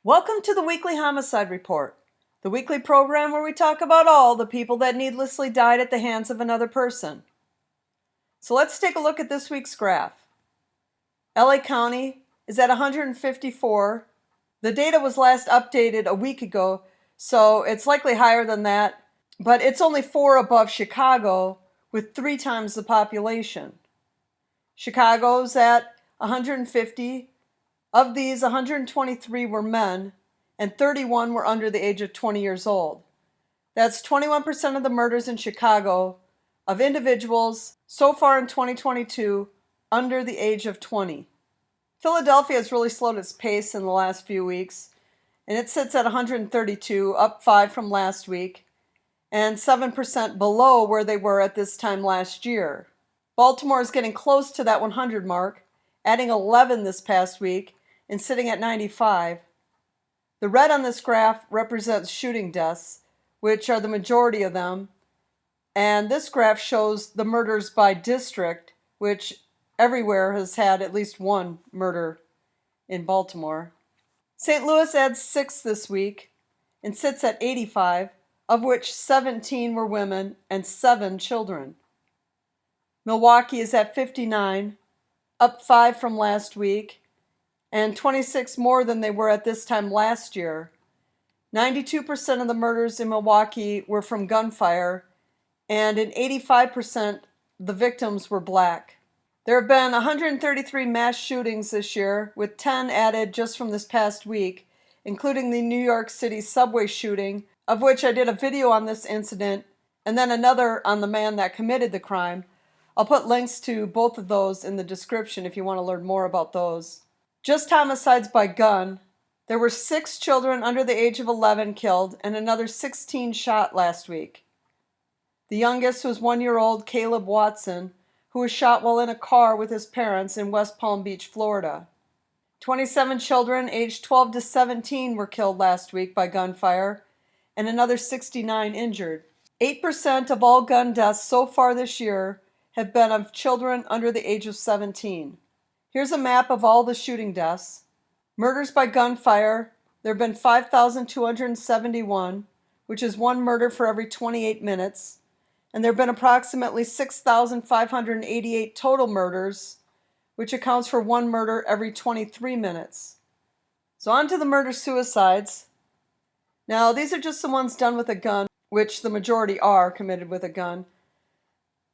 Welcome to the weekly Homicide Report, the weekly program where we talk about all the people that needlessly died at the hands of another person. So let's take a look at this week's graph. LA County is at 154. The data was last updated a week ago, so it's likely higher than that, but it's only 4 above Chicago with 3 times the population. Chicago's at 150. Of these, 123 were men, and 31 were under the age of 20 years old. That's 21% of the murders in Chicago of individuals so far in 2022 under the age of 20. Philadelphia has really slowed its pace in the last few weeks, and it sits at 132, up 5 from last week, and 7% below where they were at this time last year. Baltimore is getting close to that 100 mark, adding 11 this past week, and sitting at 95. The red on this graph represents shooting deaths, which are the majority of them, and this graph shows the murders by district, which everywhere has had at least one murder in Baltimore. St. Louis adds 6 this week and sits at 85, of which 17 were women and 7 children. Milwaukee is at 59, up 5 from last week, and 26 more than they were at this time last year. 92% of the murders in Milwaukee were from gunfire, and in 85% the victims were black. There have been 133 mass shootings this year, with 10 added just from this past week, including the New York City subway shooting, of which I did a video on this incident, and then another on the man that committed the crime. I'll put links to both of those in the description if you want to learn more about those. Just homicides by gun, there were 6 children under the age of 11 killed and another 16 shot last week. The youngest was 1-year-old Caleb Watson, who was shot while in a car with his parents in West Palm Beach, Florida. 27 children aged 12 to 17 were killed last week by gunfire, and another 69 injured. 8% of all gun deaths so far this year have been of children under the age of 17. Here's a map of all the shooting deaths. Murders by gunfire, there have been 5,271, which is 1 murder for every 28 minutes, and there have been approximately 6,588 total murders, which accounts for 1 murder every 23 minutes. So on to the murder-suicides. Now, these are just the ones done with a gun, which the majority are committed with a gun.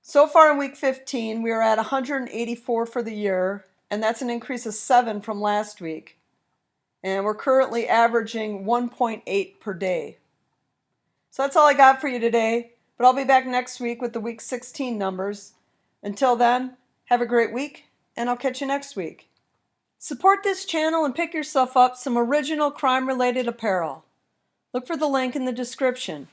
So far in week 15, we are at 184 for the year, and that's an increase of 7 from last week. And we're currently averaging 1.8 per day. So that's all I got for you today, but I'll be back next week with the week 16 numbers. Until then, have a great week, and I'll catch you next week. Support this channel and pick yourself up some original crime-related apparel. Look for the link in the description.